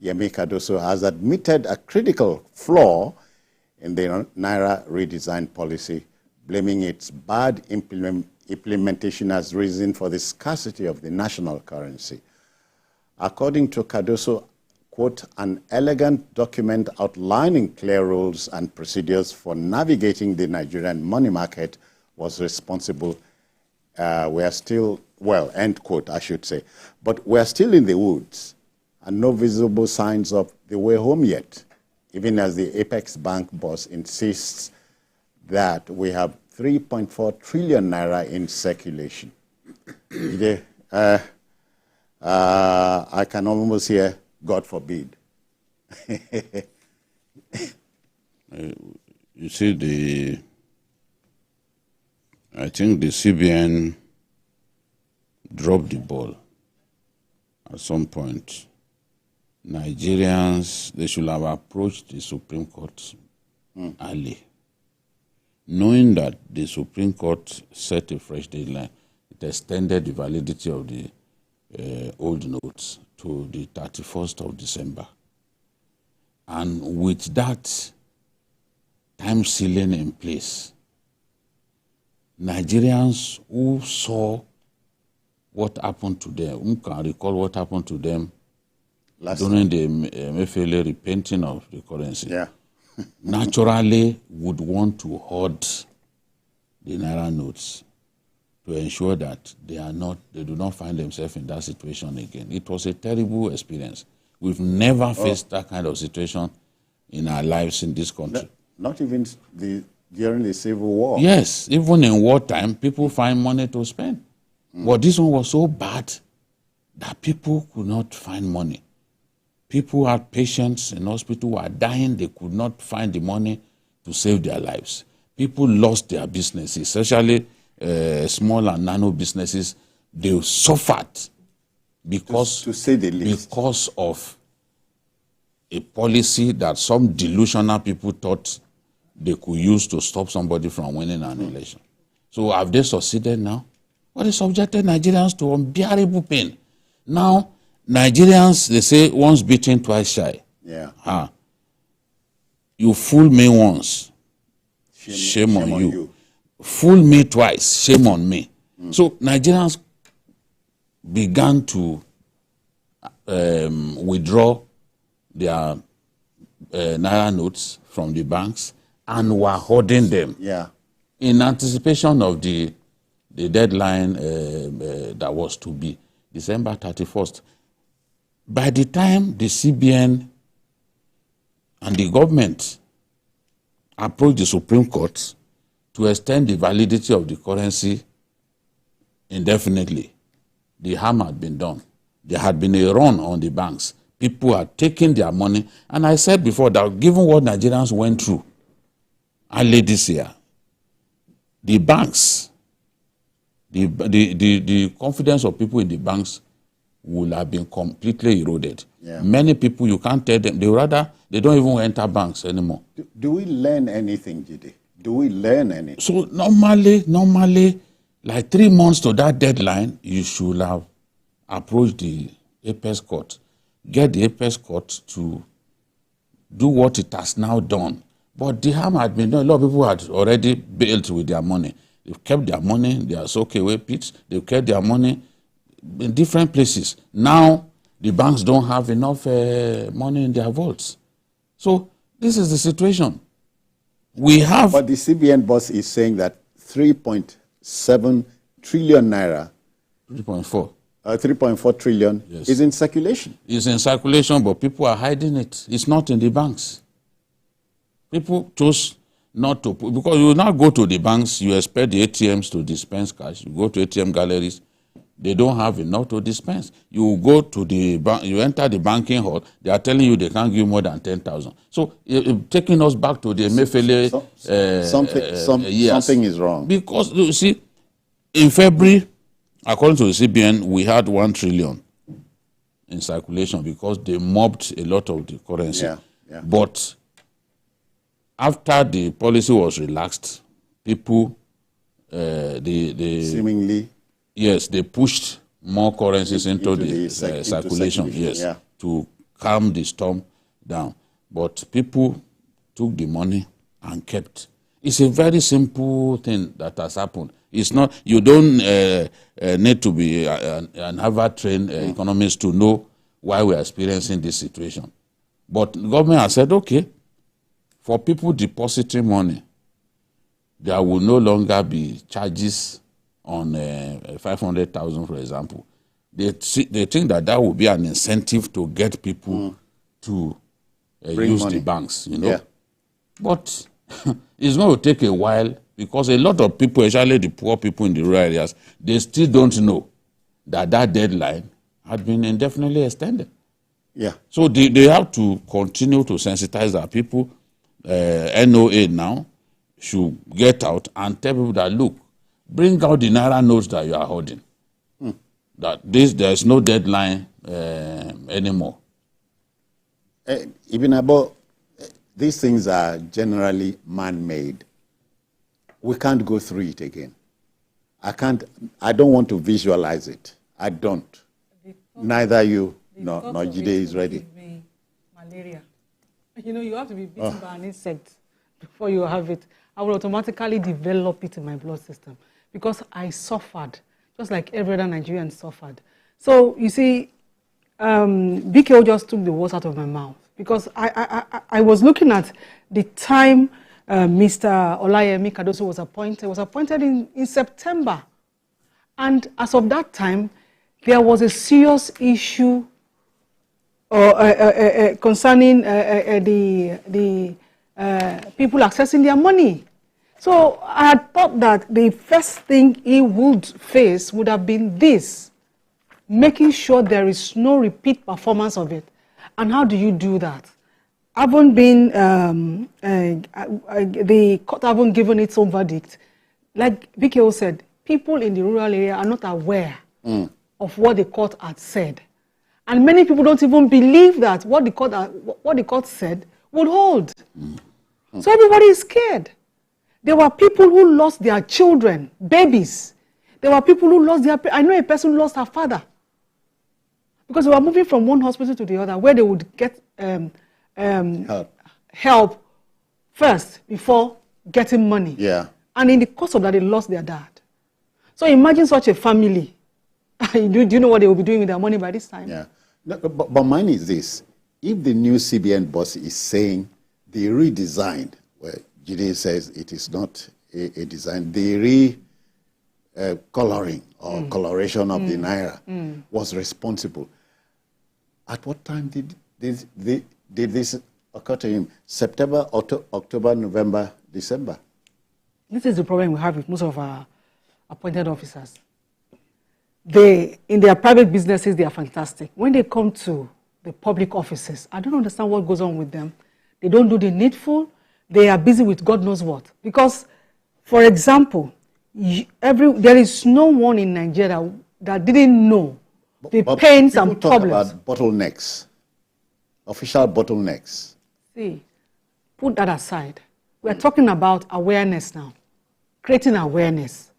Yemi Cardoso, has admitted a critical flaw in the Naira redesign policy, blaming its bad implementation as reason for the scarcity of the national currency. According to Cardoso, quote, an elegant document outlining clear rules and procedures for navigating the Nigerian money market was responsible. We're still, well, end quote, I should say. But we're still in the woods and no visible signs of the way home yet, even as the Apex Bank boss insists that we have 3.4 trillion naira in circulation. I can almost hear, God forbid. You see, I think the CBN dropped the ball at some point. Nigerians, they should have approached the Supreme Court early, knowing that the Supreme Court set a fresh deadline. It extended the validity of the old notes to the 31st of December. And with that time ceiling in place, Nigerians who saw what happened to them, who can recall what happened to them during the MFLA repainting of the currency, naturally would want to hoard the Naira notes to ensure that they do not find themselves in that situation again. It was a terrible experience. We've never faced that kind of situation in our lives in this country. Not even during the Civil War. Yes, even in wartime, people find money to spend. But this one was so bad that people could not find money. People had patients in hospital who were dying. They could not find the money to save their lives. People lost their businesses, especially small and nano businesses. They suffered because, to say the least, because of a policy that some delusional people thought they could use to stop somebody from winning an election. So have they succeeded now? Well, they subjected Nigerians to unbearable pain. Now, Nigerians, they say, once beaten, twice shy. Yeah. You fool me once, shame on you. Fool me twice, shame on me. So Nigerians began to withdraw their Naira notes from the banks and were hoarding them in anticipation of the deadline that was to be December 31st. By the time the CBN and the government approached the Supreme Court to extend the validity of the currency indefinitely, the harm had been done. There had been a run on the banks. People had taken their money. And I said before that given what Nigerians went through early this year, the banks, the confidence of people in the banks will have been completely eroded. Many people, you can't tell them, they don't even enter banks anymore. Do we learn anything, Jide? Do we learn anything? So normally, like 3 months to that deadline, you should have approached the IPPIS court, get the IPPIS court to do what it has now done. But the harm had been done. A lot of people had already bailed with their money. They've kept their money, their soakaway pits, they've kept their money in different places. Now, the banks don't have enough money in their vaults. So, this is the situation. We have... But the CBN boss is saying that 3.7 trillion naira... 3.4. 3.4 trillion is in circulation. It's in circulation, but people are hiding it. It's not in the banks. People chose not to put... Because you will not go to the banks, you expect the ATMs to dispense cash. You go to ATM galleries, they don't have enough to dispense. You go to the bank, you enter the banking hall, they are telling you they can't give more than 10,000. So, taking us back to the Mefele something is wrong. Because, you see, in February, according to the CBN, we had 1 trillion in circulation because they mobbed a lot of the currency. But after the policy was relaxed, people, seemingly... Yes, they pushed more currencies into the circulation, to calm the storm down. But people took the money and kept. It's a very simple thing that has happened. It's not, you don't need to be an Harvard-trained economist to know why we're experiencing this situation. But the government has said, okay, for people depositing money, there will no longer be charges on 500,000, for example. They think that will be an incentive to get people to use money. The banks, you know. Yeah. But it's going to take a while because a lot of people, especially the poor people in the rural areas, they still don't know that deadline had been indefinitely extended. Yeah. So they have to continue to sensitize our people. NOA now should get out and tell people that, look, bring out the Naira notes that you are holding. That there's no deadline anymore. Even about these things are generally man-made. We can't go through it again. I don't want to visualize it. I don't. Neither you nor Jide is ready. Malaria. You know, you have to be bitten by an insect before you have it. I will automatically develop it in my blood system because I suffered, just like every other Nigerian suffered. So, you see, BKO just took the words out of my mouth because I was looking at the time Mr. Olayemi Kadoso was appointed. Was appointed in September. And as of that time, there was a serious issue concerning the people accessing their money. So I had thought that the first thing he would face would have been this, making sure there is no repeat performance of it. And how do you do that? Haven't been, the court haven't given its own verdict. Like BKO said, people in the rural area are not aware of what the court had said. And many people don't even believe that what the court said would hold. So everybody is scared. There were people who lost their children, babies. There were people who lost their... I know a person who lost her father. Because they were moving from one hospital to the other where they would get help first before getting money. Yeah. And in the course of that, they lost their dad. So imagine such a family. Do you know what they will be doing with their money by this time? Yeah. No, but mine is this. If the new CBN boss is saying they redesigned, well, Jide says it is not a design, the coloring or coloration of the Naira was responsible. At what time did this occur to him? September, October, November, December? This is the problem we have with most of our appointed officers. In their private businesses, they are fantastic. When they come to the public offices, I don't understand what goes on with them. They don't do the needful. They are busy with God knows what. Because, for example, there is no one in Nigeria that didn't know the pains and problems. About bottlenecks, official bottlenecks. See, put that aside. We're talking about awareness now, creating awareness.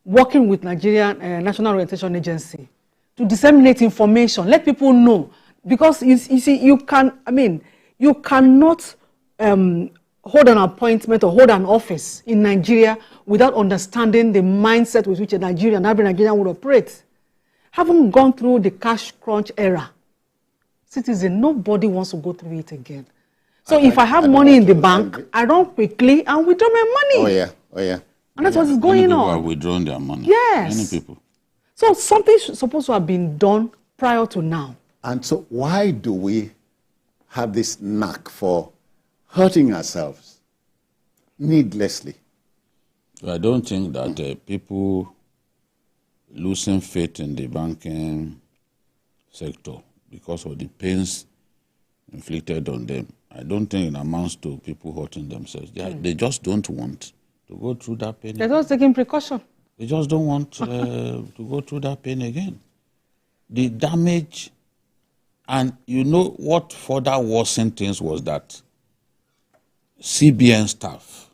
Working with Nigerian National Orientation Agency to disseminate information, let people know. Because you see, you cannot hold an appointment or hold an office in Nigeria without understanding the mindset with which a Nigerian, every Nigerian would operate. Having gone through the cash crunch era, citizen, nobody wants to go through it again. So if I have money in the bank, I run quickly and withdraw my money. Oh yeah, oh yeah. And that's what is going on. Many people are withdrawing their money. Yes. Many people. So something supposed to have been done prior to now. And so why do we have this knack for hurting ourselves needlessly? I don't think that people losing faith in the banking sector because of the pains inflicted on them, I don't think it amounts to people hurting themselves. They just don't want to go through that pain. They're just taking precaution. They just don't want to go through that pain again. The damage, and you know what further worsened things was that CBN staff,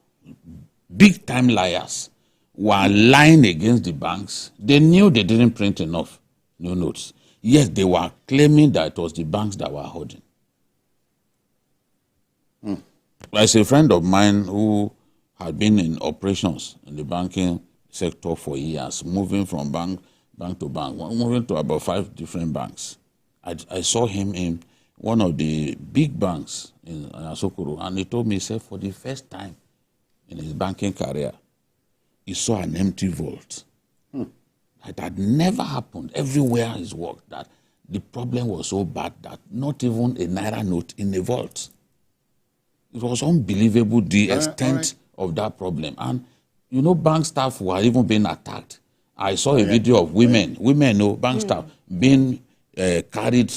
big time liars, were lying against the banks. They knew they didn't print enough new notes. Yet they were claiming that it was the banks that were holding. There's a friend of mine who had been in operations in the banking sector for years, moving from bank to bank, moving to about 5 different banks. I saw him in one of the big banks in Asokoro, and he told me, he said, for the first time in his banking career, he saw an empty vault. It had never happened everywhere he's worked, that the problem was so bad that not even a Naira note in a vault. It was unbelievable, the extent of that problem. And, you know, bank staff were even being attacked. I saw a video of women, bank staff, being carried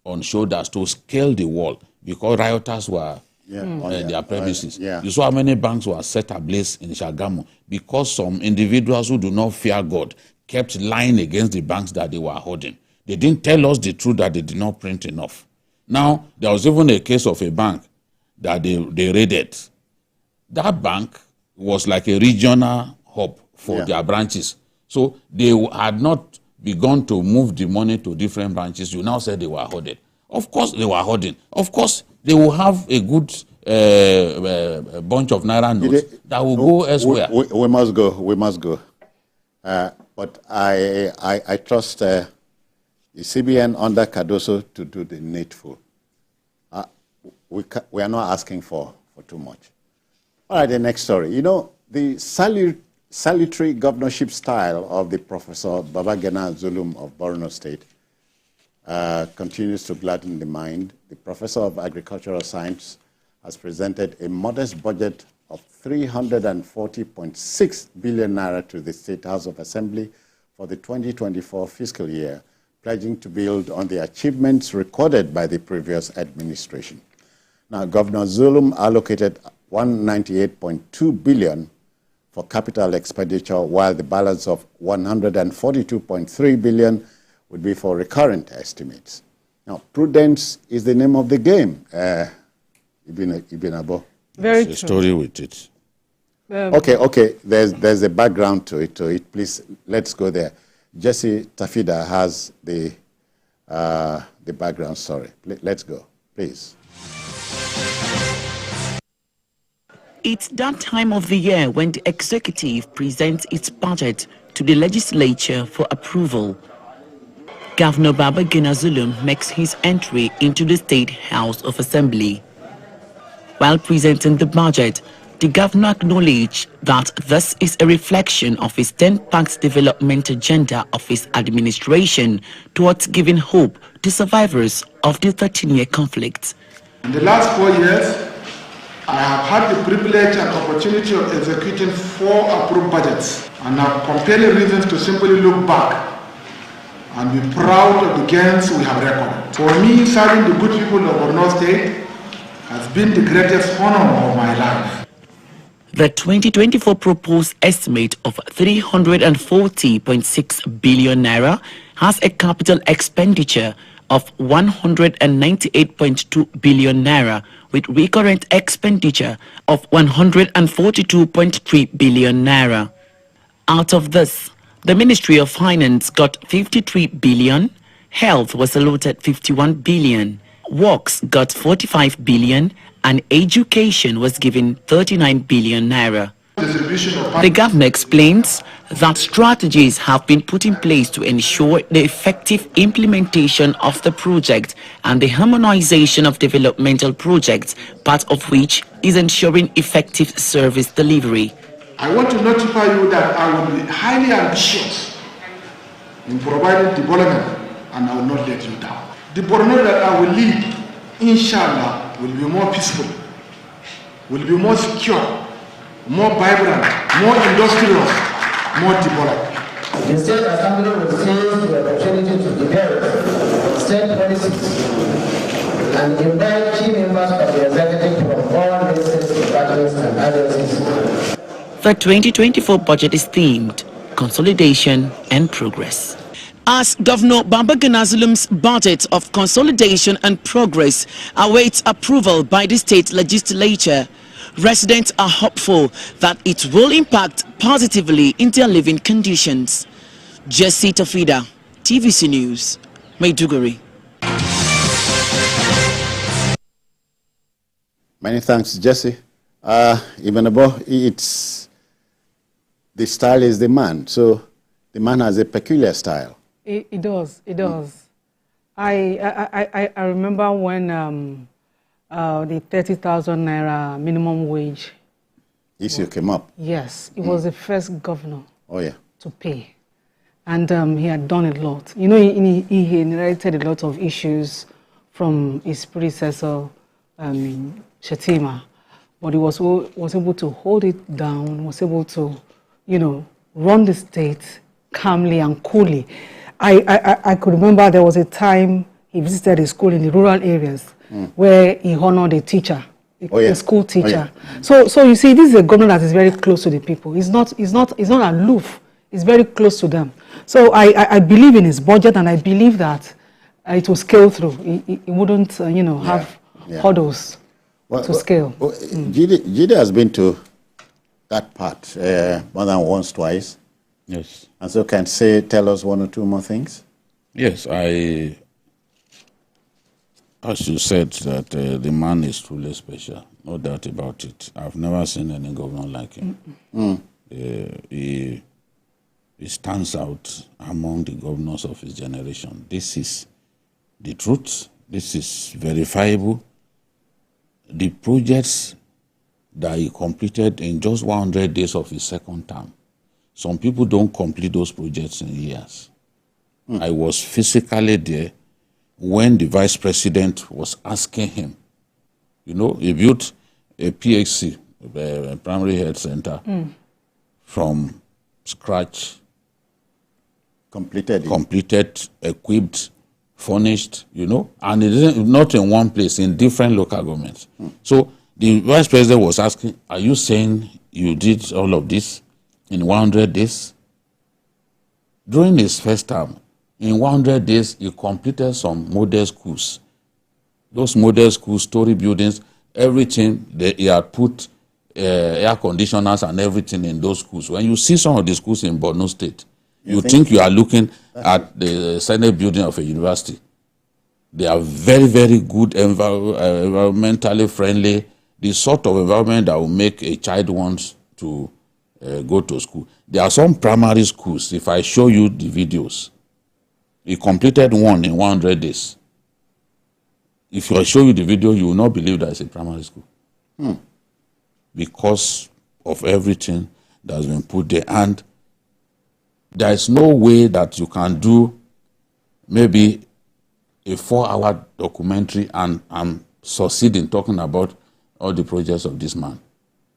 on shoulders to scale the wall because rioters were on their premises. You saw how many banks were set ablaze in Shagamu because some individuals who do not fear God kept lying against the banks that they were holding. They didn't tell us the truth that they did not print enough. Now, there was even a case of a bank that they raided. That bank was like a regional hub for their branches. So they had not begun to move the money to different branches. You now said they were hoarded. Of course they were hoarding. Of course they will have a good bunch of Naira notes that will go elsewhere. We must go. We must go. But I trust the CBN under Cardoso to do the needful. We are not asking for too much. All right, the next story. You know, the salutary governorship style of the Professor Babagana Zulum of Borno State continues to gladden the mind. The Professor of Agricultural Science has presented a modest budget of 340.6 billion naira to the State House of Assembly for the 2024 fiscal year, pledging to build on the achievements recorded by the previous administration. Now, Governor Zulum allocated 198.2 billion for capital expenditure, while the balance of 142.3 billion would be for recurrent estimates. Now, prudence is the name of the game. Ibn Abo. Very There's a story with it. Okay. There's a background to it. Please, let's go there. Jesse Tafida has the background story. Let's go, please. It's that time of the year when the executive presents its budget to the legislature for approval. Governor Babagana Zulum makes his entry into the State House of Assembly. While presenting the budget, the governor acknowledged that this is a reflection of his 10-pact development agenda of his administration towards giving hope to survivors of the 13-year conflict. In the last 4 years, I have had the privilege and opportunity of executing 4 approved budgets and have compelling reasons to simply look back and be proud of the gains we have recorded. For me, serving the good people of Borno State has been the greatest honor of my life. The 2024 proposed estimate of 340.6 billion naira has a capital expenditure of 198.2 billion naira with recurrent expenditure of 142.3 billion naira. Out of this, the Ministry of Finance got 53 billion, Health was allotted 51 billion, Works got 45 billion, and Education was given 39 billion naira. The governor explains that strategies have been put in place to ensure the effective implementation of the project and the harmonization of developmental projects, part of which is ensuring effective service delivery. I want to notify you that I will be highly ambitious in providing development, and I will not let you down. The Borno that I will lead, inshallah, will be more peaceful, will be more secure, more vibrant, more industrial, more developed. The State Assembly will seize the opportunity to debate state policies and invite key members of the executive from all ministries, departments, and agencies. The 2024 budget is themed Consolidation and Progress. As Governor Babagana Zulum's budget of consolidation and progress awaits approval by the state legislature, residents are hopeful that it will impact positively in their living conditions. Jesse Tafida, TVC News. Maiduguri. Many thanks, Jesse. Even above, it's the style is the man. So the man has a peculiar style. It does. It does. I remember when the 30,000 naira minimum wage issue came up. Yes, it was the first governor to pay. And he had done a lot. You know, he inherited a lot of issues from his predecessor, Shetima. But he was able to hold it down, was able to, you know, run the state calmly and coolly. I could remember there was a time he visited a school in the rural areas where he honored a teacher, a school teacher. So you see, this is a government that is very close to the people. He's not aloof. He's very close to them. So I believe in his budget, and I believe that it will scale through. He wouldn't, have hurdles to scale. Jide has been to that part more than once, twice. Yes. And so can tell us one or two more things? Yes, as you said, that the man is truly special, no doubt about it. I've never seen any governor like him. He stands out among the governors of his generation. This is the truth. This is verifiable. The projects that he completed in just 100 days of his second term, some people don't complete those projects in years. I was physically there when the vice president was asking him. You know, he built a PHC, a primary health center, from scratch. Completed, equipped, furnished, you know, and it isn't not in one place, in different local governments. So the vice president was asking, are you saying you did all of this in 100 days? During his first term, in 100 days, he completed some model schools. Those model schools, story buildings, everything, he had put air conditioners and everything in those schools. When you see some of the schools in Borno State, you think you are looking at the Senate building of a university. They are very, very good, environmentally friendly, the sort of environment that will make a child want to go to school. There are some primary schools, if I show you the videos, he completed one in 100 days. If I show you the video, you will not believe that it's a primary school. Because of everything that's been put there. And there is no way that you can do maybe a 4-hour documentary and succeed in talking about all the projects of this man.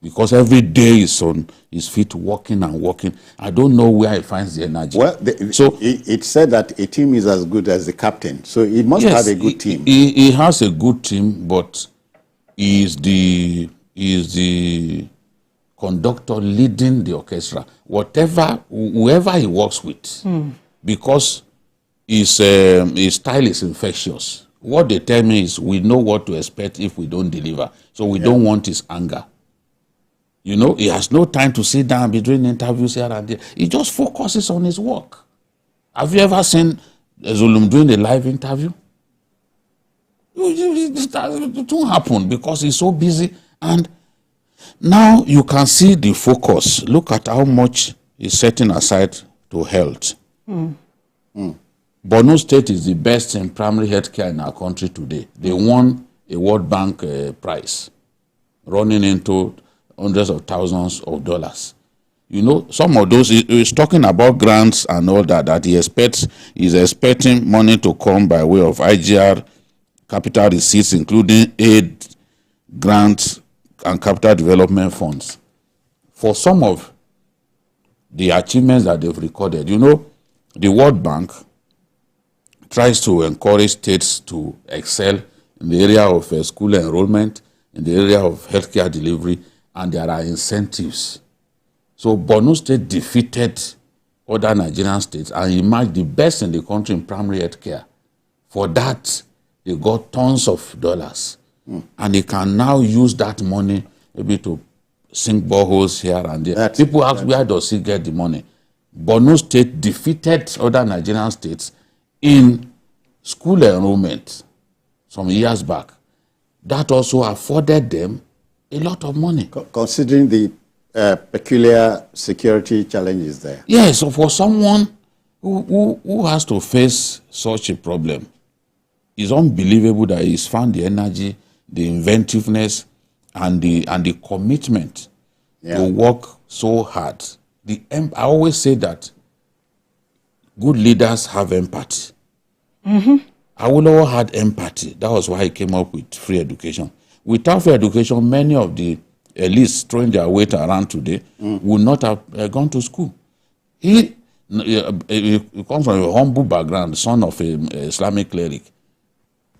Because every day is on his feet, walking and walking. I don't know where he finds the energy. Well, it said that a team is as good as the captain. So he must have a good team. He has a good team, but he is the conductor leading the orchestra. Whoever he works with, because his style is infectious. What they tell me is we know what to expect if we don't deliver. So we don't want his anger. You know, he has no time to sit down between interviews here and there. He just focuses on his work. Have you ever seen Zulum doing a live interview? It won't happen because he's so busy. And now you can see the focus. Look at how much he's setting aside to health. Borno State is the best in primary health care in our country today. They won a World Bank prize, running into hundreds of thousands of dollars. You know, some of those, he's talking about grants and all that he's expecting money to come by way of IGR, capital receipts, including aid, grants, and capital development funds. For some of the achievements that they've recorded, you know, the World Bank tries to encourage states to excel in the area of school enrollment, in the area of healthcare delivery, and there are incentives. So Borno State defeated other Nigerian states and emerged the best in the country in primary health care. For that, they got tons of dollars. And they can now use that money maybe to sink boreholes here and there. People ask, where does he get the money? Borno State defeated other Nigerian states in school enrollment some years back, that also afforded them a lot of money. Considering the peculiar security challenges there. Yes, so for someone who has to face such a problem, it's unbelievable that he's found the energy, the inventiveness, and the commitment to work so hard. I always say that good leaders have empathy. Awolowo had empathy. That was why he came up with free education. Without free education, many of the elites throwing their weight around today would not have gone to school. He comes from a humble background, son of an Islamic cleric.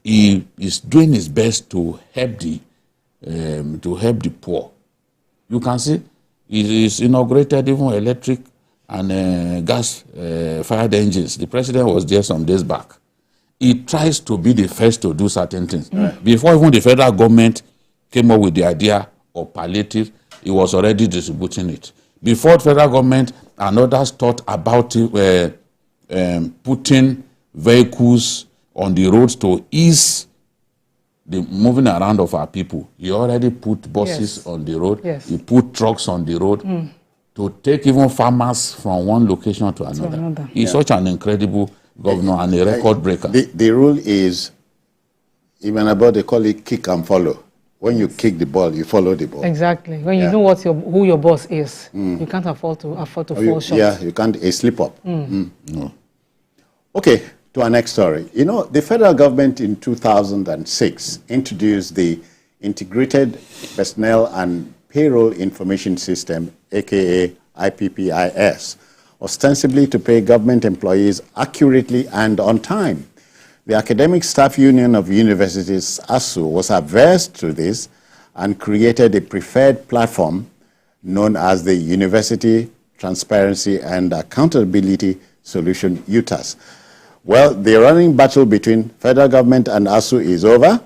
He is doing his best to help the poor. You can see he's inaugurated even electric and gas fired engines. The president was there some days back. He tries to be the first to do certain things. Before even the federal government came up with the idea of palliative, he was already distributing it. Before the federal government and others thought about putting vehicles on the roads to ease the moving around of our people, he already put buses on the road. He put trucks on the road to take even farmers from one location to another. He's such an incredible governor and a record breaker. The rule is, even about they call it kick and follow. When you kick the ball, you follow the ball. Exactly. When you know who your boss is, you can't afford to fall short. Yeah, you can't slip up. No. Okay, to our next story. You know, the federal government in 2006 introduced the Integrated Personnel and Payroll Information System, aka IPPIS, ostensibly to pay government employees accurately and on time. The Academic Staff Union of Universities, ASU, was averse to this and created a preferred platform known as the University Transparency and Accountability Solution, UTAS. Well, the running battle between federal government and ASU is over,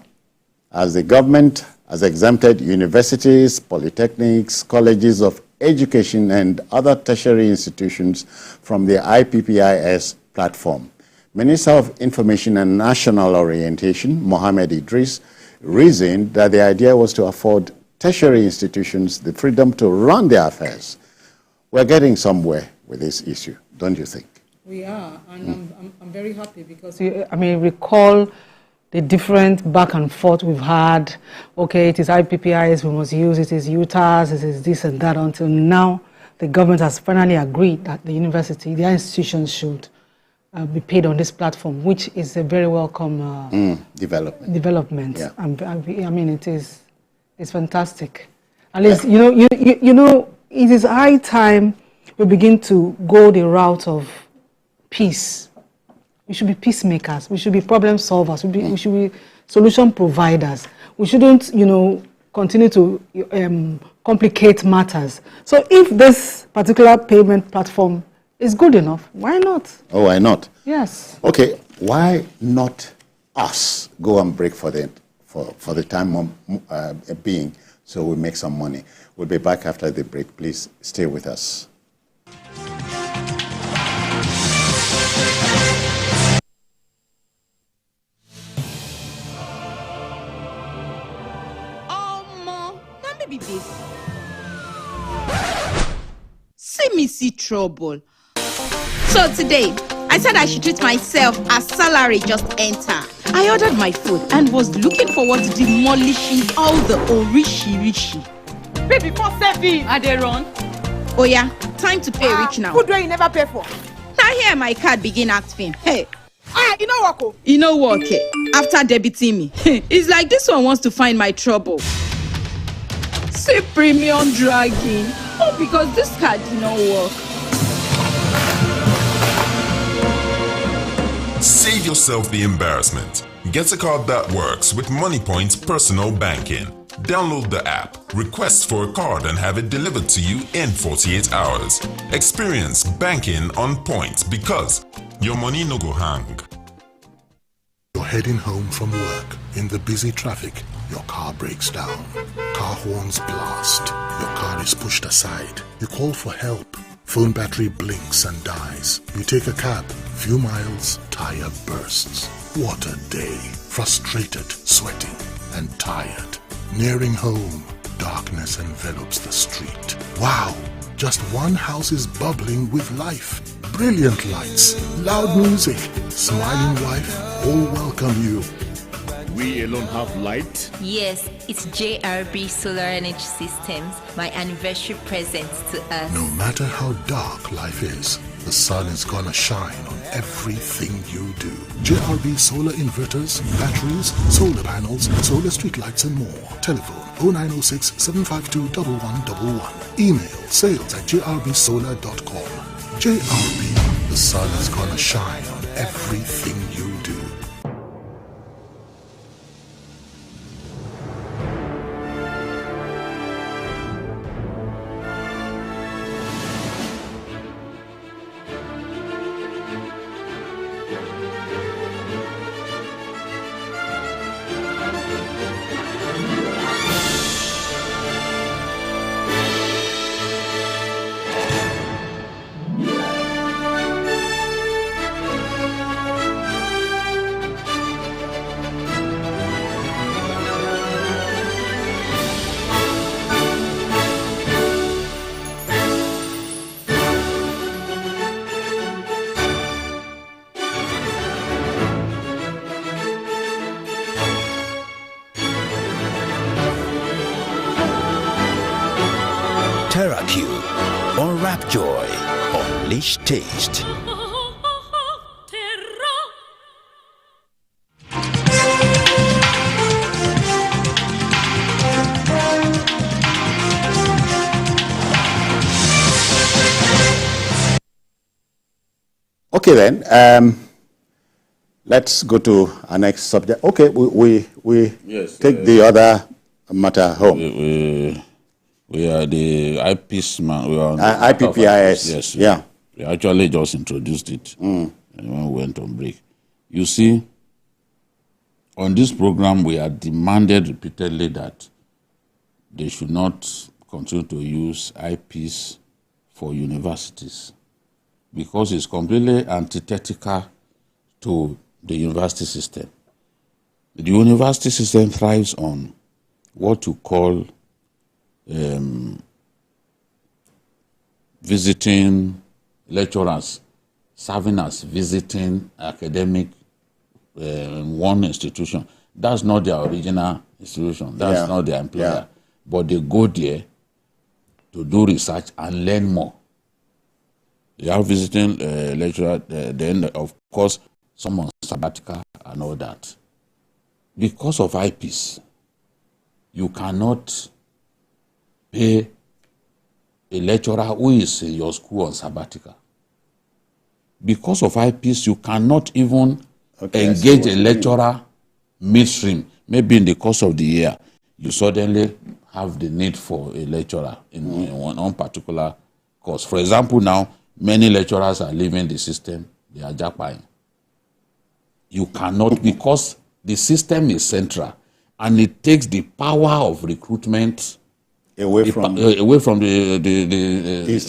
as the government has exempted universities, polytechnics, colleges of education, and other tertiary institutions from the IPPIS platform. Minister of Information and National Orientation, Mohammed Idris, reasoned that the idea was to afford tertiary institutions the freedom to run their affairs. We're getting somewhere with this issue, don't you think? We are, and I'm very happy because, recall the different back and forth we've had. Okay, it is IPPIS, we must use it, is UTAS, it is this and that, until now the government has finally agreed that the university, their institutions should be paid on this platform, which is a very welcome development. Yeah. It's fantastic. At least, it is high time we begin to go the route of peace. We should be peacemakers. We should be problem solvers. We should be solution providers. We shouldn't, continue to complicate matters. So if this particular payment platform is good enough, why not? Oh, why not? Yes. Okay, why not us go and break for the time being so we make some money? We'll be back after the break. Please stay with us. See trouble. So today, I said I should treat myself as salary just enter. I ordered my food and was looking forward to demolishing all the orishi. Pay before serving. Are they run? Oh yeah, time to pay rich now. Food where you never pay for. Now here my card begin acting. Hey. You know what? You know what? Okay. After debiting me, it's like this one wants to find my trouble. See premium dragging. Oh, because this card did not work. Save yourself the embarrassment. Get a card that works with MoneyPoint's personal banking. Download the app, request for a card and have it delivered to you in 48 hours. Experience banking on point because your money no go hang. You're heading home from work. In the busy traffic, your car breaks down. Car horns blast. Your car is pushed aside. You call for help. Phone battery blinks and dies. You take a cab. Few miles, tire bursts. What a day. Frustrated, sweating, and tired. Nearing home, darkness envelops the street. Wow! Just one house is bubbling with life. Brilliant lights, loud music, smiling wife, all welcome you. We alone have light? Yes, it's JRB Solar Energy Systems, my anniversary present to us. No matter how dark life is, the sun is gonna shine on everything you do. JRB solar inverters, batteries, solar panels, solar street lights and more. Telephone 0906 752 1111. Email sales@jrbsolar.com. JRB, the sun is gonna shine on everything you do. Unwrap joy, unleash taste. Okay then, let's go to our next subject. Okay, we yes, take the other matter home. We are the IPPIS man. We are IPPIS. Yes. Yeah. We actually just introduced it when we went on break. You see, on this program, we have demanded repeatedly that they should not continue to use IPPIS for universities because it's completely antithetical to the university system. The university system thrives on what you call visiting lecturers, serving as visiting academic in one institution. That's not their original institution. That's not their employer. Yeah. But they go there to do research and learn more. They are visiting lecturer, then of course someone sabbatical and all that. Because of IPPIS, you cannot pay a lecturer who is in your school on sabbatical. Because of IPPIS, you cannot even engage a lecturer midstream. Maybe in the course of the year, you suddenly have the need for a lecturer in one particular course. For example, now, many lecturers are leaving the system. They are jackpying. You cannot, because the system is central, and it takes the power of recruitment away from the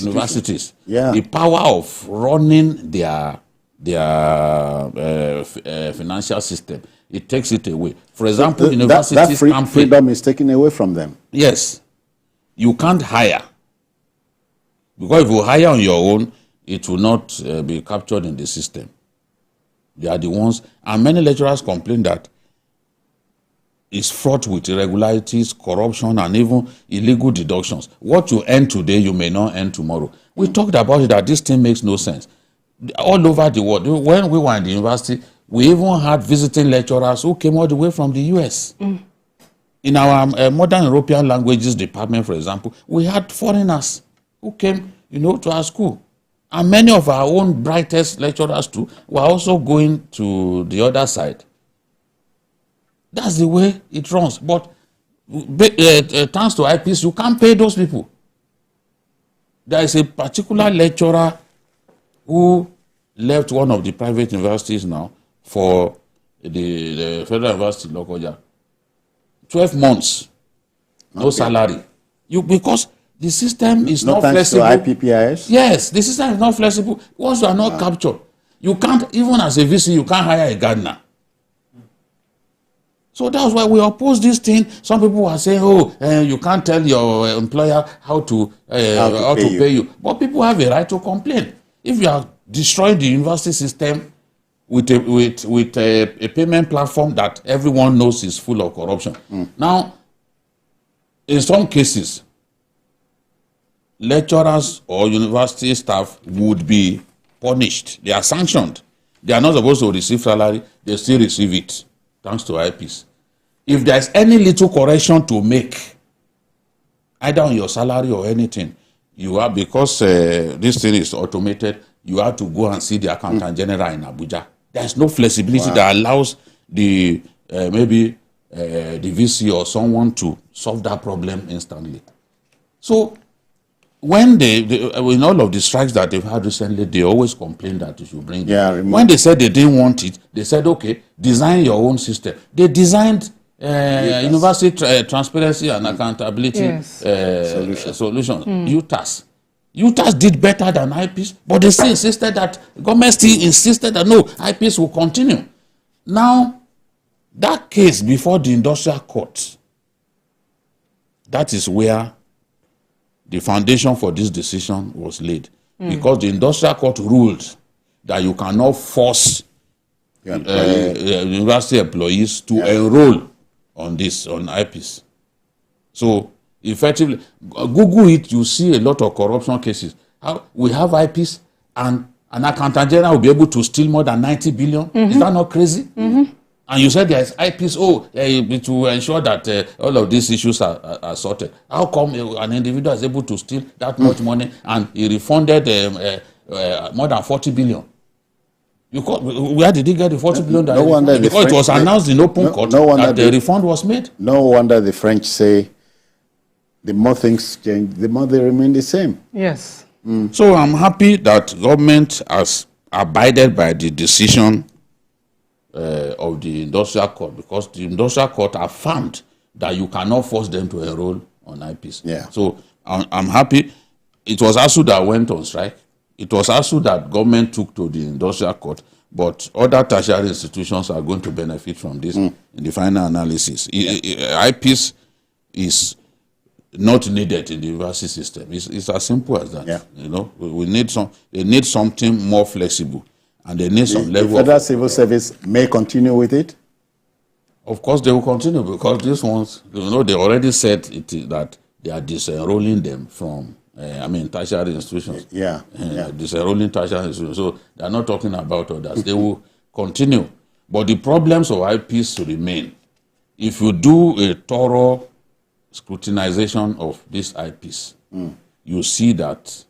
universities. Yeah. The power of running their financial system. It takes it away. For example, universities that freedom is taken away from them. Yes. You can't hire. Because if you hire on your own, it will not be captured in the system. They are the ones, and many lecturers complain that it's fraught with irregularities, corruption, and even illegal deductions. What you earn today, you may not earn tomorrow. We talked about it, that this thing makes no sense. All over the world, when we were in the university, we even had visiting lecturers who came all the way from the US. In our modern European languages department, for example, we had foreigners who came, to our school. And many of our own brightest lecturers too were also going to the other side. That's the way it runs. But thanks to IPPIS, you can't pay those people. There is a particular lecturer who left one of the private universities now for the Federal University of Lokoja. 12 months, no salary. Because the system is not flexible. To IPPIS? Yes, the system is not flexible. Once you are not captured, You can't, even as a VC, you can't hire a gardener. So that's why we oppose this thing. Some people are saying, you can't tell your employer how to pay you. But people have a right to complain. If you are destroying the university system with a payment platform that everyone knows is full of corruption. Now, in some cases, lecturers or university staff would be punished. They are sanctioned. They are not supposed to receive salary. They still receive it, thanks to IPPIS. If there's any little correction to make, either on your salary or anything, you are, because this thing is automated, you have to go and see the accountant general in Abuja. There's no flexibility that allows the maybe the VC or someone to solve that problem instantly. So when in all of the strikes that they've had recently, they always complain that you should bring it. When they said they didn't want it, they said, okay, design your own system. They designed University Transparency and Accountability Solutions, UTAS. UTAS did better than IPPIS, but they still insisted that, government still insisted that no, IPPIS will continue. Now, that case before the industrial court, that is where the foundation for this decision was laid. Because the industrial court ruled that you cannot force university employees to enroll on this, on IPPIS. So, effectively, Google it, you see a lot of corruption cases. We have IPPIS and an accountant general will be able to steal more than 90 billion. Is that not crazy? And you said there is IPPIS, to ensure that all of these issues are sorted. How come an individual is able to steal that much money and he refunded more than 40 billion? Where did he get the 40 billion? Because it was announced in open court that the refund was made. No wonder the French say the more things change, the more they remain the same. Yes. So I'm happy that government has abided by the decision of the industrial court, because the industrial court affirmed that you cannot force them to enroll on IPPIS. So I'm happy. It was ASU that went on strike. It was ASU that government took to the industrial court, but other tertiary institutions are going to benefit from this in the final analysis. IPPIS is not needed in the university system. It's as simple as that. You know, they need something more flexible. And they need some level. The Federal Civil Service may continue with it? Of course, they will continue, because these ones, they already said that they are disenrolling them from, tertiary institutions. Disenrolling tertiary institutions. So they are not talking about others. They will continue. But the problems of IPPIS remain. If you do a thorough scrutinization of this IPPIS, you see that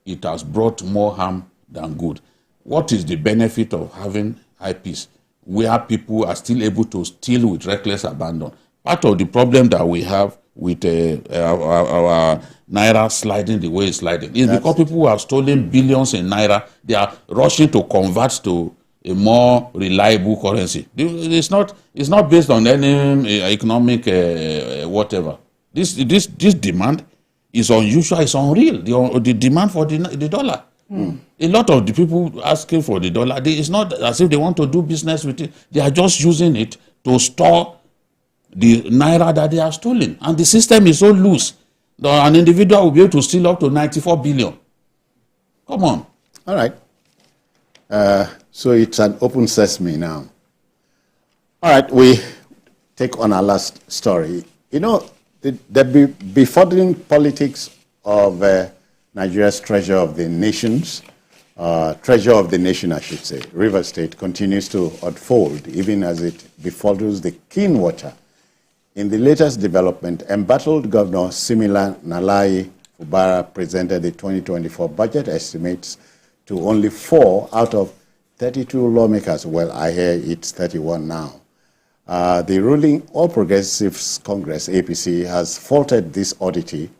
it has brought more harm than good. What is the benefit of having IPPIS where people are still able to steal with reckless abandon? Part of the problem that we have with our Naira sliding the way it's sliding is because people who have stolen billions in Naira, they are rushing to convert to a more reliable currency. It's not based on any economic whatever. This demand is unusual, it's unreal, the demand for the dollar. A lot of the people asking for the dollar, it's not as if they want to do business with it. They are just using it to store the Naira that they have stolen. And the system is so loose that an individual will be able to steal up to 94 billion. Come on. All right. So it's an open sesame now. All right, we take on our last story. You know, the befuddling politics of Nigeria's treasure of the nation, I should say, River State, continues to unfold even as it befuddles the keen watcher. In the latest development, embattled Governor Simila Nalayi Fubara presented the 2024 budget estimates to only 4 out of 32 lawmakers. Well, I hear it's 31 now. The ruling All Progressives Congress, APC, has faulted this oddity,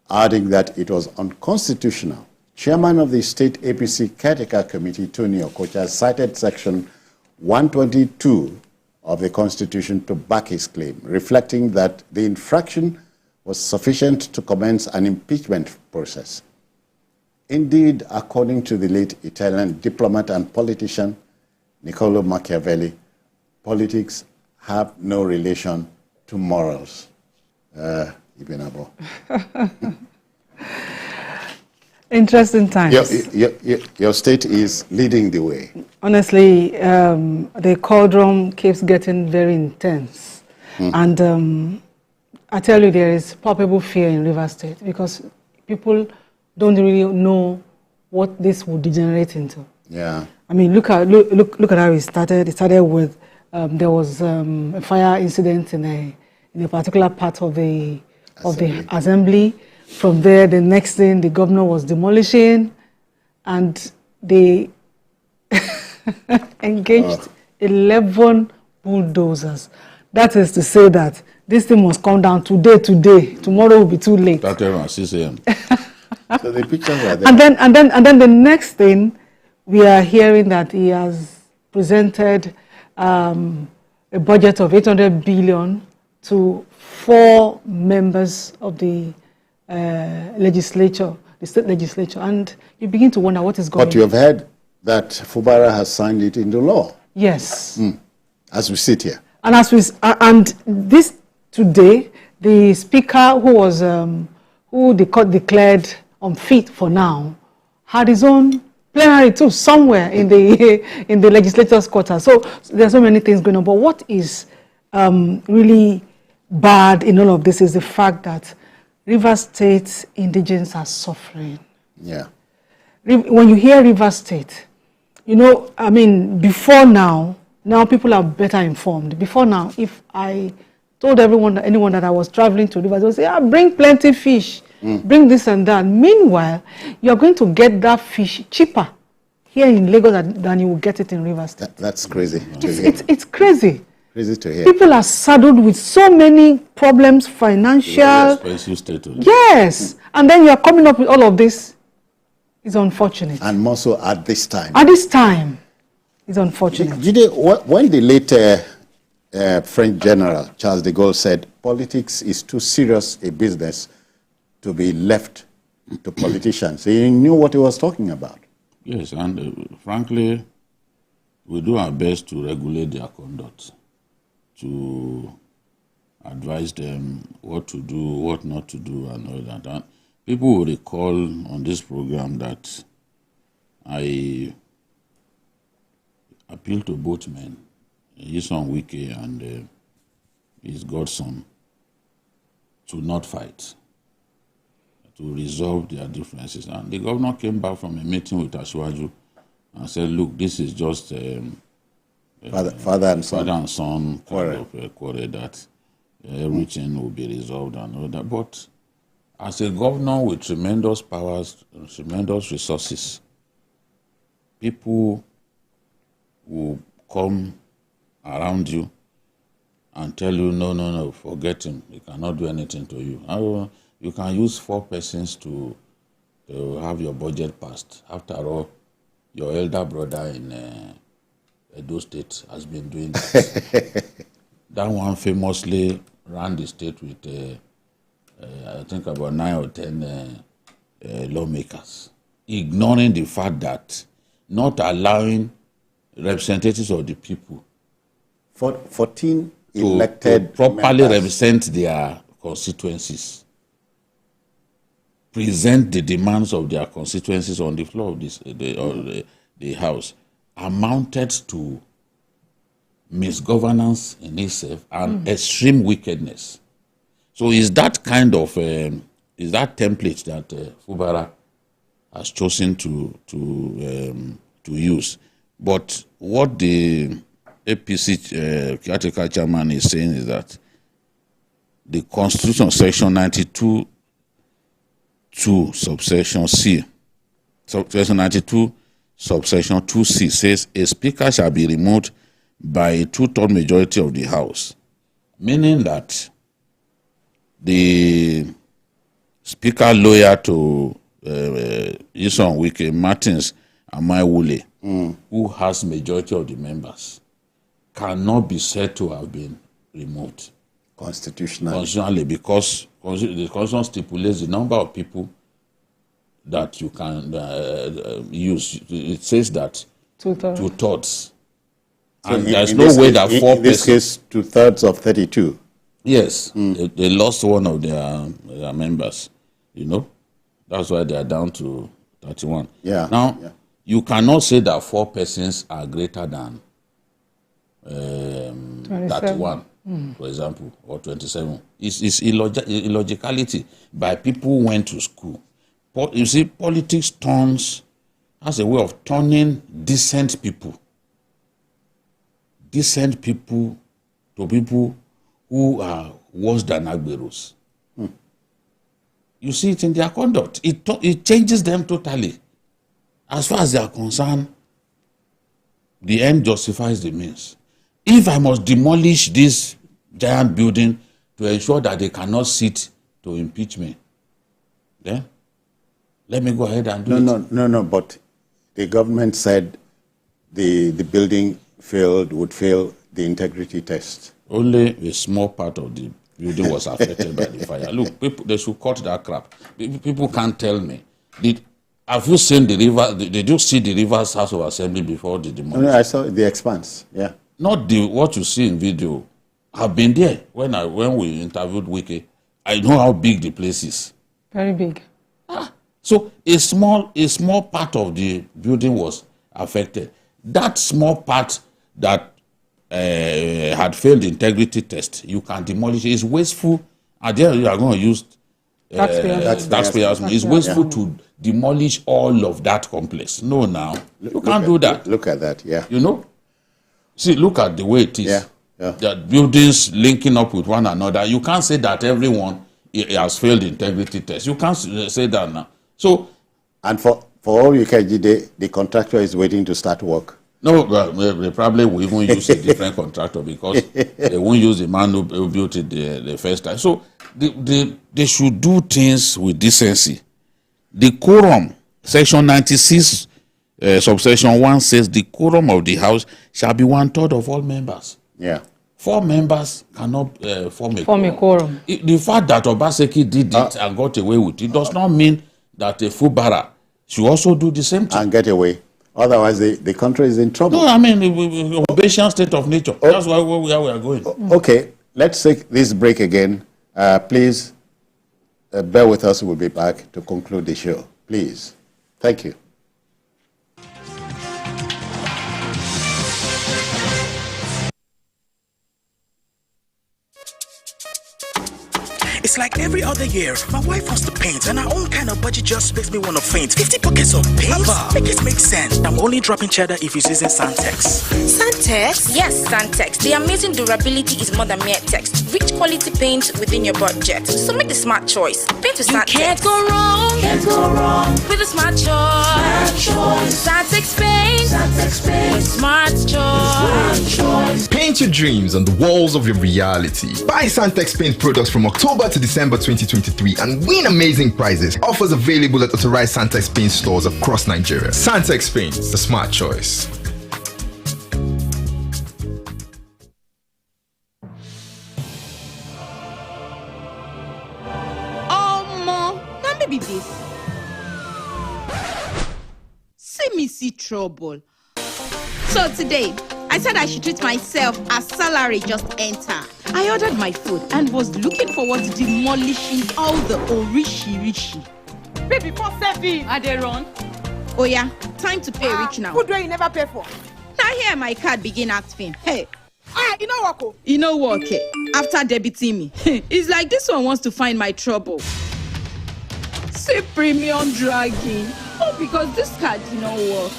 adding that it was unconstitutional. Chairman of the State APC Caretaker Committee, Tony Okocha, cited Section 122 of the Constitution to back his claim, reflecting that the infraction was sufficient to commence an impeachment process. Indeed, according to the late Italian diplomat and politician Niccolo Machiavelli, politics have no relation to morals. Ibn Abo. Interesting times. Your state is leading the way. Honestly, the cauldron keeps getting very intense. And I tell you, there is palpable fear in Rivers State because people don't really know what this will degenerate into. Yeah. I mean, look at how it started. It started with there was a fire incident in a particular part of the assembly. From there, the next thing, the governor was demolishing, and they engaged 11 bulldozers. That is to say that this thing must come down today. Tomorrow will be too late. That around 6 a.m. So the pictures are there. And then the next thing, we are hearing that he has presented a budget of 800 billion to 4 members of the legislature, the state legislature, and you begin to wonder what is going on. But you have heard that Fubara has signed it into law. Yes. As we sit here. And this today, the speaker who was who the court declared unfit for now had his own plenary too somewhere in the legislature's quarter. So there are so many things going on. But what is really bad in all of this is the fact that Rivers State indigents are suffering. Yeah. When you hear Rivers State, you know, I mean, before now people are better informed. Before now, if I told anyone that I was traveling to Rivers, they would say, bring plenty fish, bring this and that. Meanwhile, you are going to get that fish cheaper here in Lagos than you will get it in Rivers State. That's crazy. It's crazy. Crazy to hear. People are saddled with so many problems, financial. Expensive state. Yes. And then you are coming up with all of this. It's unfortunate. And more so at this time. At this time, it's unfortunate. When the late French general, Charles de Gaulle, said politics is too serious a business to be left to politicians, he knew what he was talking about. Yes, and frankly, we do our best to regulate their conduct, to advise them what to do, what not to do, and all that. And people will recall on this program that I appeal to both men, his son Wike and his godson, to not fight, to resolve their differences. And the governor came back from a meeting with Ashwaju and said, look, this is just father and son quarrel that everything will be resolved and all that. But as a governor with tremendous powers, tremendous resources, people will come around you and tell you, no, forget him. He cannot do anything to you. You can use 4 persons to have your budget passed. After all, your elder brother in Edo State has been doing that. That one famously ran the state with, I think, about 9 or 10 lawmakers, ignoring the fact that not allowing representatives of the people 14 elected to properly members represent their constituencies, present the demands of their constituencies on the floor of the House, amounted to misgovernance in itself and extreme wickedness. So is that kind of is that template that Fubara has chosen to use? But what the APC caretaker chairman is saying is that the Constitution section 92 2 subsection C, section 92 subsection 2C says a speaker shall be removed by a 2/3 majority of the House, meaning that the speaker loyal to Ison Wike, Martins Amaiwule, who has majority of the members, cannot be said to have been removed constitutionally, because the Constitution stipulates the number of people that you can use. It says that two-thirds. And there's no way that four persons... In this case, 2/3 of 32. Yes, they lost one of their members, you know. That's why they are down to 31. Yeah. Now, you cannot say that 4 persons are greater than 31, for example, or 27. It's illogicality by people who went to school. You see, politics has a way of turning decent people to people who are worse than Agberos. You see it in their conduct. It changes them totally. As far as they are concerned, the end justifies the means. If I must demolish this giant building to ensure that they cannot sit to impeach me, then let me go ahead and do it. No, but the government said the building would fail the integrity test. Only a small part of the building was affected by the fire. Look, people, they should cut that crap. People can't tell me. Have you seen the river? Did you see the Rivers House of Assembly before the demolition? No, I saw the expanse, yeah. Not what you see in video. I've been there when we interviewed Wiki. I know how big the place is. Very big. So a small part of the building was affected. That small part that had failed the integrity test, you can demolish it. It's wasteful. And then you are going to use taxpayers. It's wasteful to demolish all of that complex. No, now. You can't do that. Look at that, yeah. You know? See, look at the way it is. Yeah. That buildings linking up with one another. You can't say that everyone has failed the integrity test. You can't say that now. So, and for all you can, the contractor is waiting to start work. No, they probably will even use a different contractor because they won't use the man who built it the first time. So they should do things with decency. The quorum, section 96, subsection 1 says the quorum of the house shall be 1/3 of all members. Yeah. 4 members cannot form a quorum. The fact that Obaseki did it and got away with it does not mean that a Fubara should also do the same thing. And get away. Otherwise, the country is in trouble. No, I mean, Obasian state of nature. That's where we are going. Okay, let's take this break again. Please bear with us. We'll be back to conclude the show. Please. Thank you. It's like every other year, my wife wants to paint, and her own kind of budget just makes me want to faint. 50 buckets of paint? Make it make sense. I'm only dropping cheddar if it's using Santex. Santex? Yes, Santex. The amazing durability is more than mere text. Rich quality paint within your budget. So make the smart choice. Paint with Santex. Can't go wrong With a smart choice. Santex paint. Smart choice. Paint your dreams on the walls of your reality. Buy Santex paint products from October to December 2023 and win amazing prizes. Offers available at authorized Santex paint stores across Nigeria. Santex paints, the smart choice. Now maybe this. See me see trouble. So today, I said I should treat myself as salary just enter. I ordered my food and was looking forward to demolishing all the orishi. Baby, before serving, are they run? Oh yeah, time to pay rich now. Food where you never pay for. Now here my card begin acting. Hey. You know what? You know what? Okay. After debiting me, it's like this one wants to find my trouble. See premium dragging. Oh, because this card did not work.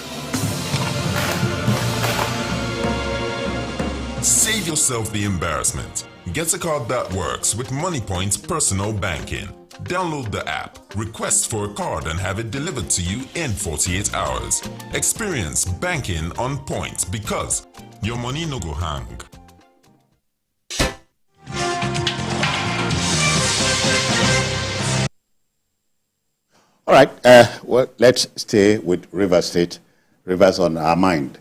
Save yourself the embarrassment. Get a card that works with MoneyPoint's personal banking. Download the app, request for a card and have it delivered to you in 48 hours. Experience banking on point because your money no go hang. All right, well, let's stay with Rivers State. Rivers on our mind.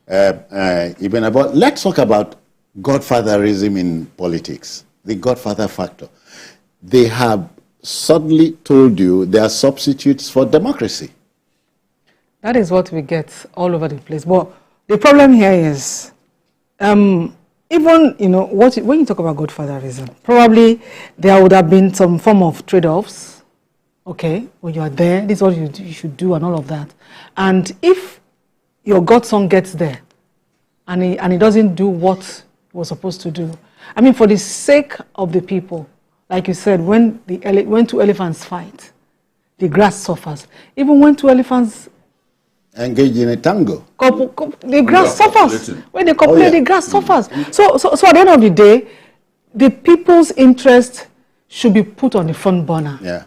Let's talk about Godfatherism in politics, the Godfather factor. They have suddenly told you they are substitutes for democracy. That is what we get all over the place. But the problem here is, even, you know, when you talk about Godfatherism, probably there would have been some form of trade-offs. Okay, when you are there, this is what you should do and all of that. And if your godson gets there and he doesn't do what he was supposed to do, I mean, for the sake of the people, like you said, when two elephants fight, the grass suffers. Even when two elephants engage in a tango, the grass suffers. When they cooperate, the grass suffers. So at the end of the day, the people's interest should be put on the front burner,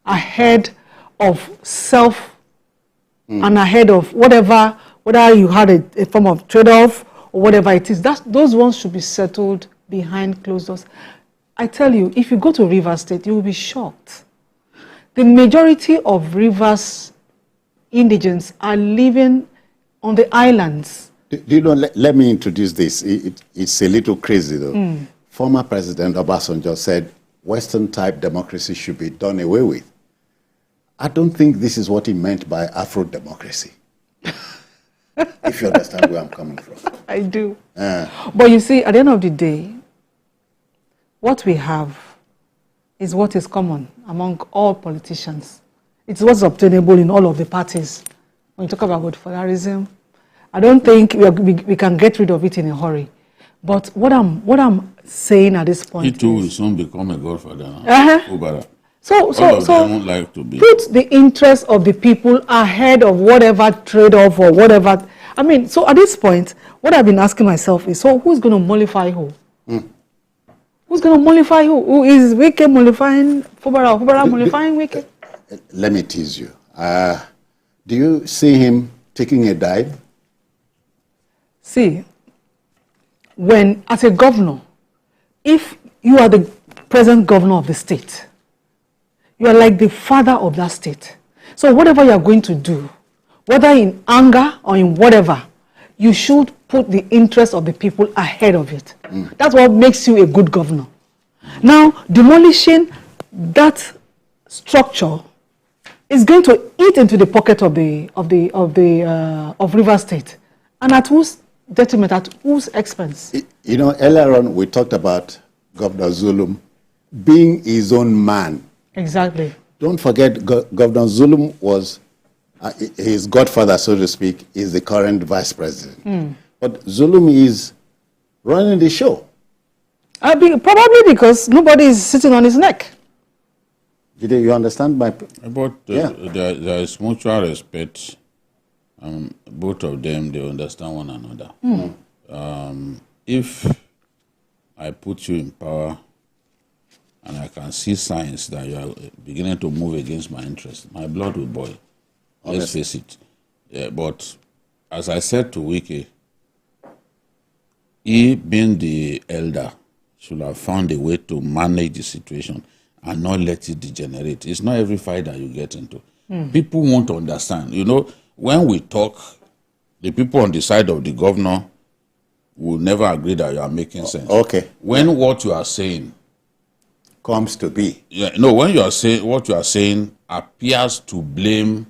ahead of self and ahead of whether you had a form of trade-off or whatever it is. Those ones should be settled behind closed doors. I tell you, if you go to Rivers State, you will be shocked. The majority of Rivers indigents are living on the islands. Do you know, let me introduce this. It's a little crazy, though. Former President Obasanjo said Western-type democracy should be done away with. I don't think this is what he meant by Afro-democracy. If you understand where I'm coming from. I do. But you see, at the end of the day, what we have is what is common among all politicians. It's what's obtainable in all of the parties. When you talk about Godfatherism, I don't think we can get rid of it in a hurry. But what I'm saying at this point, he too will soon become a godfather. So like to be. Put the interest of the people ahead of whatever trade-off or whatever. I mean, so at this point, what I've been asking myself is, so who's going to mollify who? Who's going to mollify who? Who is Wike mollifying Fubara? Fubara mollifying Wike? Let me tease you. Do you see him taking a dive? See, when as a governor, if you are the present governor of the state, you are like the father of that state. So whatever you are going to do, whether in anger or in whatever, you should put the interest of the people ahead of it. That's what makes you a good governor. Now, demolishing that structure is going to eat into the pocket of Rivers State, and at whose detriment, at whose expense? You know, earlier on we talked about Governor Zulum being his own man. Exactly. Don't forget, Governor Zulum was his godfather, so to speak, is the current vice president. But Zulum is running the show. Probably because nobody is sitting on his neck. Did you understand my... But there is mutual respect. Both of them, they understand one another. If I put you in power and I can see signs that you are beginning to move against my interest, my blood will boil. Let's face it. But as I said to Wike, he, being the elder, should have found a way to manage the situation and not let it degenerate. It's not every fight that you get into. People won't understand. You know, when we talk, the people on the side of the governor will never agree that you are making sense. Okay. When what you are saying comes to be. When you are saying what you are saying appears to blame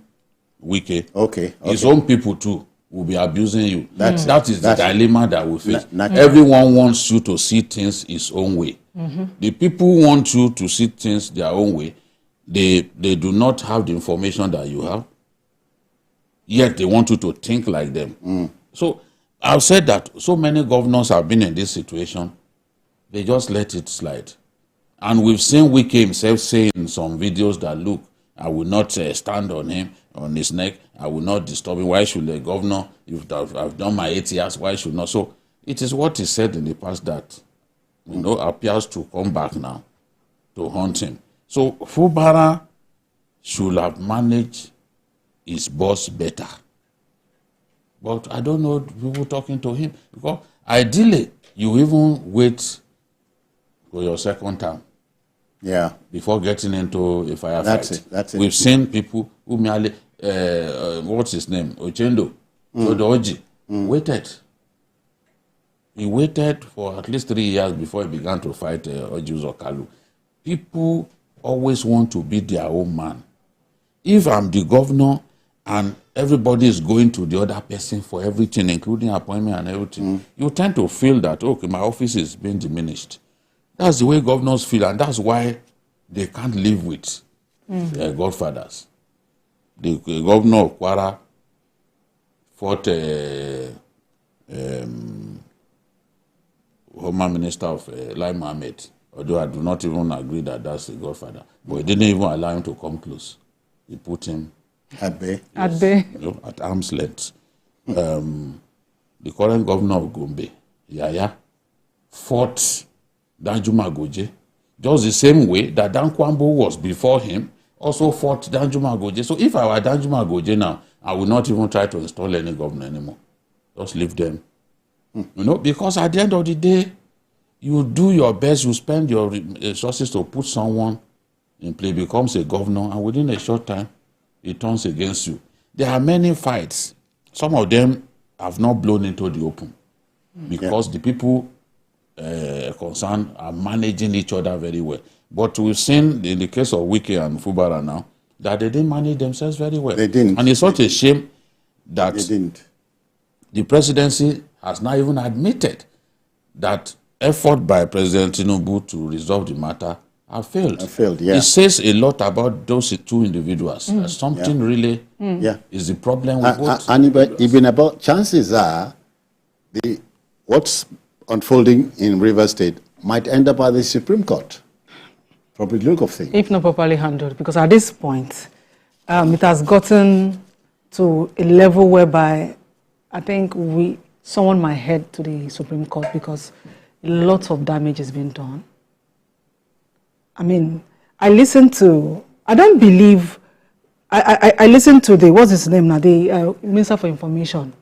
Wike, his own people too will be abusing you. That is the dilemma that we face. Everyone wants you to see things his own way. The people who want you to see things their own way, they do not have the information that you have, yet they want you to think like them. So I've said that so many governors have been in this situation, they just let it slide. And we've seen Wike himself say in some videos that, look, I will not stand on him, on his neck. I will not disturb him. Why should the governor, if I've done my 8 years, why should not? So it is what he said in the past that, appears to come back now to haunt him. So Fubara should have managed his boss better. But I don't know people talking to him. Because ideally, you even wait for your second term. Before getting into a firefight. That's it. We've seen people who merely, what's his name? Ochendo, Oji, waited. He waited for at least 3 years before he began to fight Oji Uzokalu. People always want to be their own man. If I'm the governor and everybody is going to the other person for everything, including appointment and everything, you tend to feel that, okay, my office is being diminished. That's the way governors feel, and that's why they can't live with their godfathers. The governor of Kwara fought Home Minister of Lai Mohammed, although I do not even agree that that's the godfather. But he didn't even allow him to come close. He put him at bay. At bay. At arm's length. The current governor of Gombe, Yaya, fought Danjuma Goje, just the same way that Dan Kwambo was before him, also fought Danjuma Goje. So if I were Danjuma Goje now, I would not even try to install any governor anymore. Just leave them. Because at the end of the day, you do your best, you spend your resources to put someone in play, becomes a governor, and within a short time, it turns against you. There are many fights. Some of them have not blown into the open because the people concerned are managing each other very well. But we've seen in the case of Wike and Fubara now that they didn't manage themselves very well. They didn't. And it's such a shame that they didn't. The presidency has now even admitted that effort by President Tinubu to resolve the matter have failed. It says a lot about those two individuals. Something really is the problem with both. And even about chances are, what's unfolding in Rivers State might end up at the Supreme Court, from the look of things. If not properly handled, because at this point, it has gotten to a level whereby I think someone might head to the Supreme Court because lots of damage has been done. I mean, I listened to what's his name now, the Minister for Information,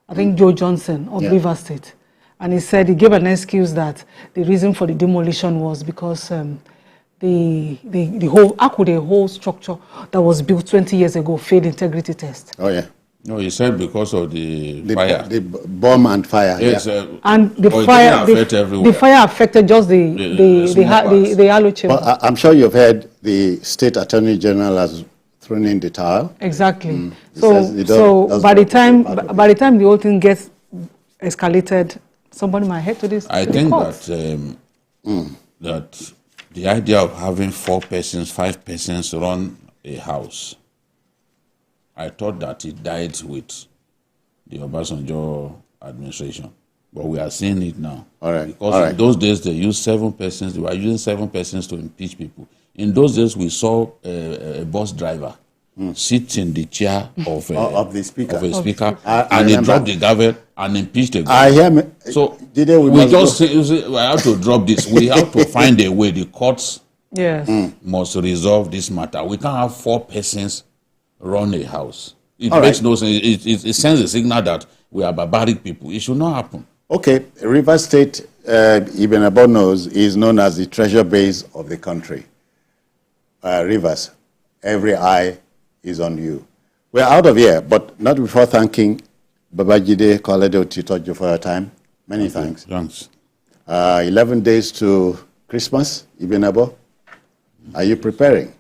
I think Joe Johnson of Rivers State. And he said, he gave an excuse that the reason for the demolition was because the whole structure that was built 20 years ago failed integrity test. Oh, yeah. No, he said because of the fire. The bomb and fire. Yes, and the fire affected just the hollow chamber. Well, I'm sure you've heard the State Attorney General has thrown in the towel. Exactly. So by the time the whole thing gets escalated, somebody might head to this. I think that the idea of having 4 persons, 5 persons run a house, I thought that it died with the Obasanjo administration. But we are seeing it now. Because in those days, they used 7 persons. They were using 7 persons to impeach people. In those days, we saw a bus driver sit in the chair of a speaker, and they dropped the gavel and impeached the guy. So we have to drop this. We have to find a way. The courts must resolve this matter. We can't have 4 persons run a house. It makes no sense. It sends a signal that we are barbaric people. It should not happen. Okay, Rivers State, Ibn Abo knows, is known as the treasure base of the country. Rivers, every eye is on you. We're out of here, but not before thanking Babajide Koledo Titojo for your time. Many thanks. Thanks. 11 days to Christmas, Ibn Abo. Are you preparing?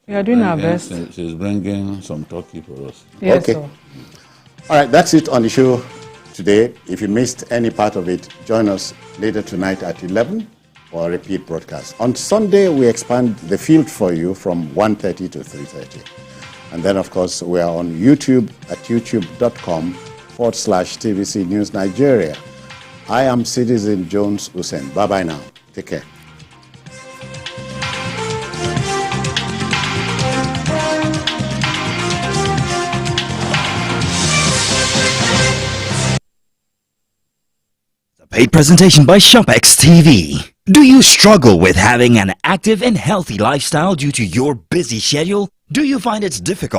We are doing our best. She's bringing some turkey for us. Yes, okay. Sir. All right, that's it on the show today. If you missed any part of it, join us later tonight at 11 for a repeat broadcast. On Sunday, we expand the field for you from 1:30 to 3:30. And then, of course, we are on YouTube at youtube.com/TVC News Nigeria. I am Citizen Jones Hussein. Bye-bye now. Take care. Paid presentation by ShopX TV. Do you struggle with having an active and healthy lifestyle due to your busy schedule? Do you find it's difficult